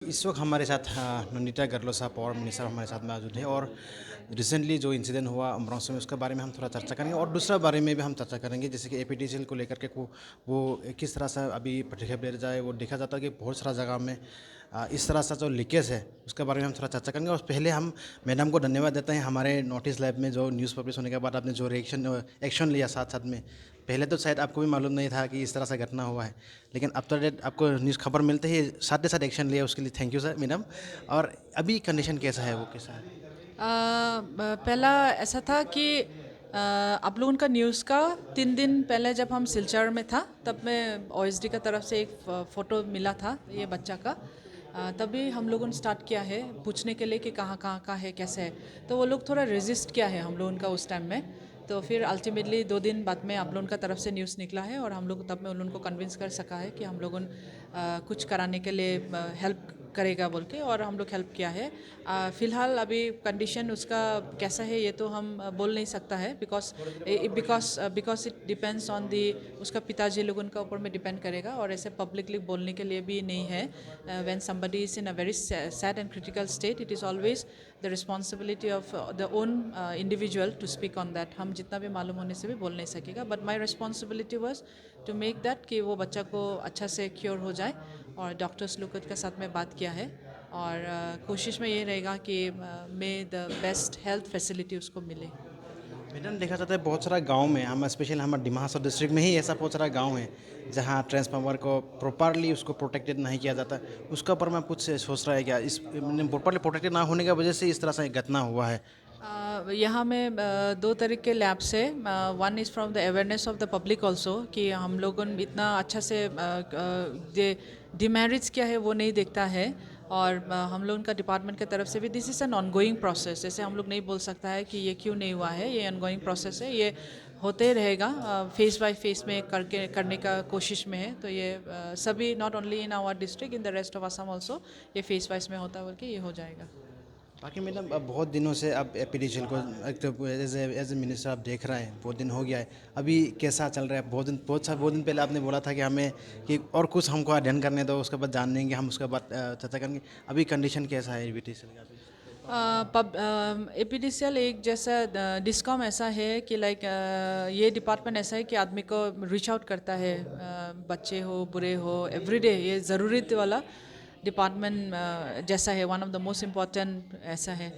इस वक्त हमारे साथ नंदिता गर्लो साहब और मिनी साहब हमारे साथ मौजूद हैं और रिसेंटली जो इंसिडेंट हुआ अमरोहा में उसके बारे में हम थोड़ा चर्चा करेंगे और दूसरा बारे में भी हम चर्चा करेंगे जैसे कि एपीडीसीएल को लेकर के वो किस तरह से अभी पदक्षेप ले जाए। वो देखा जाता है कि बहुत सारा जगह में इस तरह से जो लीकेज है उसके बारे में हम थोड़ा चर्चा करेंगे। और पहले हम मैडम को धन्यवाद देते हैं हमारे नोटिस लैब में जो न्यूज़ पब्लिश होने के बाद आपने जो एक्शन लिया साथ साथ में। पहले तो शायद आपको भी मालूम नहीं था कि इस तरह से घटना हुआ है, लेकिन अब तो डेट आपको न्यूज़ खबर मिलते ही साथ के साथ एक्शन लिया, उसके लिए थैंक यू सर मैडम। और अभी कंडीशन कैसा है, वो कैसा है? पहला ऐसा था कि आप लोगों का न्यूज़ का 3 दिन पहले जब हम सिलचर में था तब मैं ओएसडी का तरफ से एक फ़ोटो मिला था ये बच्चा का। तभी हम लोगों ने स्टार्ट किया है पूछने के लिए कि कहाँ कहाँ का है कैसे है। तो वो लोग थोड़ा रेजिस्ट किया है हम लोगों का उस टाइम में। तो फिर अल्टीमेटली 2 दिन बाद में आप लोगों का तरफ से न्यूज़ निकला है और हम लोग तब में उन लोगों को कन्विंस कर सका है कि हम लोगों कुछ कराने के लिए हेल्प करेगा बोल के, और हम लोग हेल्प किया है। फ़िलहाल अभी कंडीशन उसका कैसा है ये तो हम बोल नहीं सकता है, because because it depends on the उसका पिताजी लोग उनका ऊपर में डिपेंड करेगा, और ऐसे पब्लिकली बोलने के लिए भी नहीं है। When somebody is in a very sad and critical state, it is always the responsibility of the own individual to speak on that. हम जितना भी मालूम होने से भी बोल नहीं सकेगा, but my responsibility was to make that कि वो बच्चा को अच्छा से क्योर हो जाए, और डॉक्टर्स लोग के साथ में बात किया है। और कोशिश में ये रहेगा कि मे द बेस्ट हेल्थ फैसिलिटी उसको मिले। मैडम देखा जाता है बहुत सारा गांव में, हम स्पेशल हमारे डिमा हासाओ डिस्ट्रिक्ट में ही ऐसा बहुत सारा गांव है जहां ट्रांसफार्मर को प्रॉपरली उसको प्रोटेक्टेड नहीं किया जाता। उसका ऊपर मैं कुछ सोच रहा है क्या इस प्रॉपरली प्रोटेक्टेड ना होने की वजह से इस तरह से घटना हुआ है? यहाँ में दो तरीके के लैब्स है। One is from the awareness of the public also, कि हम लोगों ने इतना अच्छा से डिमेरिट्स क्या है वो नहीं देखता है। और हम लोगों का डिपार्टमेंट की तरफ से भी this is an ongoing process. जैसे हम लोग नहीं बोल सकता है कि ये क्यों नहीं हुआ है, ये ऑनगोइंग प्रोसेस है, ये होते रहेगा। फेस बाय फेस में करके करने का कोशिश में है। तो ये सभी not only in our district, in the rest of Assam also ये फेस वाइज में होता है करके ये हो जाएगा। बाकी मैडम अब बहुत दिनों से आप एपीडीसीएल को एक तो एज ए मिनिस्टर आप देख रहे हैं, बहुत दिन हो गया है। अभी कैसा चल रहा है? बहुत दिन पहले आपने बोला था कि हमें कि और कुछ हमको अध्ययन करने दो, उसके बाद जान लेंगे हम, उसके बाद चर्चा करेंगे। अभी कंडीशन कैसा है एपीडीसीएल का अभी? पब एपीडीसीएल एक जैसा डिस्कॉम ऐसा है कि लाइक ये डिपार्टमेंट ऐसा है कि आदमी को रीच आउट करता है, बच्चे हो बुरे हो एवरीडे, ये ज़रूरत वाला डिपार्टमेंट जैसा है। One of the most important ऐसा है।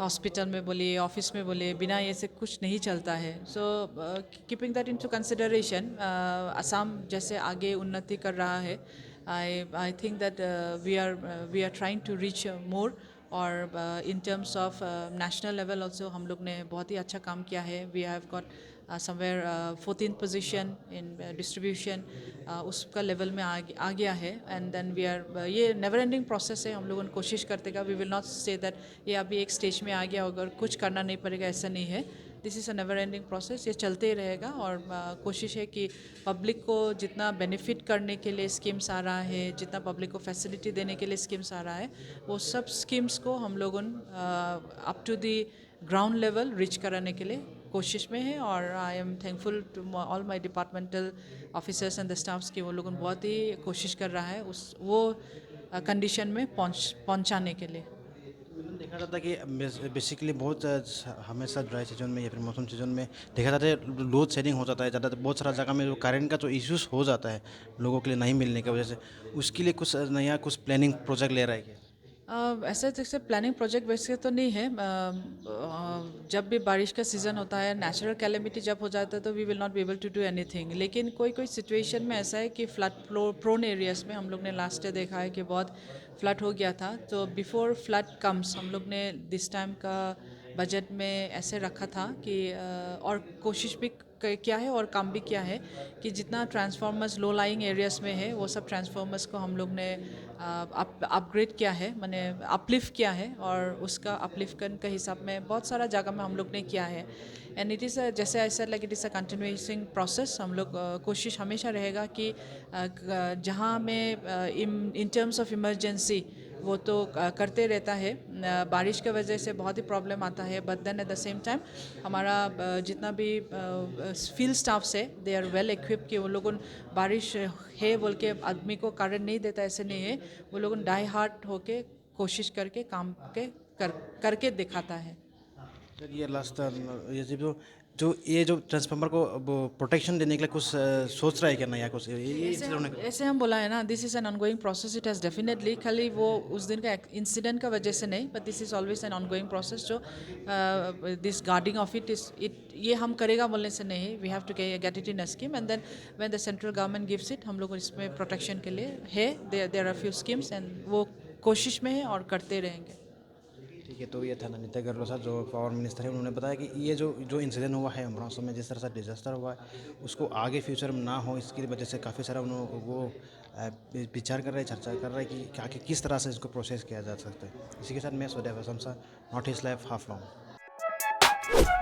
हॉस्पिटल में बोलिए, ऑफिस में बोलिए, बिना ये से कुछ नहीं चलता है। So keeping that into consideration, Assam जैसे आगे उन्नति कर रहा है, I think that we are trying to reach more. और in terms of national level also हम लोग ने बहुत ही अच्छा काम किया है। We have got somewhere 14th position in distribution, उसका लेवल में आ गया है। एंड देन वी आर, ये नेवर एंडिंग प्रोसेस है। हम लोगों ने कोशिश करते का, we will not say that ये अभी एक स्टेज में आ गया अगर कुछ करना नहीं पड़ेगा, ऐसा नहीं है। This is a never ending process, ये चलते ही रहेगा। और कोशिश है कि पब्लिक को जितना बेनिफिट करने के लिए स्कीम्स आ रहा है, जितना पब्लिक को फैसिलिटी देने के लिए स्कीम्स आ रहा है, वो सब स्कीम्स को हम लोगों up to the ground level reach कराने के लिए कोशिश में है। और I am thankful to all my departmental officers and the staffs की वो लोगों बहुत ही कोशिश कर रहा है उस वो कंडीशन में पहुंचाने के लिए। मैंने देखा जाता है कि बेसिकली बहुत हमेशा ड्राई सीजन में या फिर मौसम सीजन में देखा जाता है लोड शेडिंग हो जाता है ज़्यादा। बहुत सारा जगह में जो करंट का जो इश्यूज हो जाता है लोगों के लिए नहीं मिलने की वजह से, उसके लिए कुछ नया कुछ प्लानिंग प्रोजेक्ट ले रहा है क्या? ऐसे जैसे प्लानिंग प्रोजेक्ट वैसे तो नहीं है। जब भी बारिश का सीज़न होता है, नेचुरल कैलेमिटी जब हो जाता है, तो we will not be able to do anything. लेकिन कोई कोई सिचुएशन में ऐसा है कि फ्लड प्रोन एरियाज में हम लोग ने लास्ट ईयर देखा है कि बहुत फ्लड हो गया था। तो बिफोर फ्लड कम्स हम लोग ने दिस टाइम का बजट में ऐसे रखा था कि और कोशिश भी किया है और काम भी किया है कि जितना ट्रांसफार्मर्स लो लाइंग एरियाज में है वो सब ट्रांसफार्मर्स को हम लोग ने अपग्रेड किया है, मैंने अपलिफ्ट किया है। और उसका अपलिफ्ट करने के हिसाब में बहुत सारा जगह में हम लोग ने किया है। एंड इट इज़ जैसे ऐसा like it is a continuing process. हम लोग कोशिश हमेशा रहेगा कि जहाँ में इन टर्म्स ऑफ इमरजेंसी वो तो करते रहता है। बारिश की वजह से बहुत ही प्रॉब्लम आता है, but then at the same time हमारा जितना भी फील्ड स्टाफ्स है दे आर वेल इक्विप कि वो लोग बारिश है बोल के आदमी को कारण नहीं देता, ऐसे नहीं है। वो लोग डाई हार्ट होके कोशिश करके काम करके दिखाता है। सर ये लास्ट ये जो जो ट्रांसफार्मर को वो प्रोटेक्शन देने के लिए कुछ सोच रहा है क्या नया कुछ ये ऐसे हम बोला है ना, this is an ongoing process, it has definitely, खाली वो उस दिन का इंसिडेंट का वजह से नहीं, but this is always an ongoing process. जो दिस गार्डिंग ऑफ इट ये हम करेगा बोलने से नहीं, we have to get it in a scheme and then when the central government gives it, हम लोग इसमें प्रोटेक्शन के लिए है, there are few schemes and वो कोशिश में है और करते रहेंगे। ठीक है। तो ये था नमिता गरलो साहब जो पावर मिनिस्टर है, उन्होंने बताया कि ये जो इंसिडेंट हुआ है अमरावसर में, जिस तरह से डिजास्टर हुआ है उसको आगे फ्यूचर में ना हो, इसकी वजह से काफ़ी सारा उन्होंने वो विचार कर रहे हैं, चर्चा कर रहे हैं कि आगे किस तरह से इसको प्रोसेस किया जा सकता है। इसी के साथ मैं Surya north east live half long.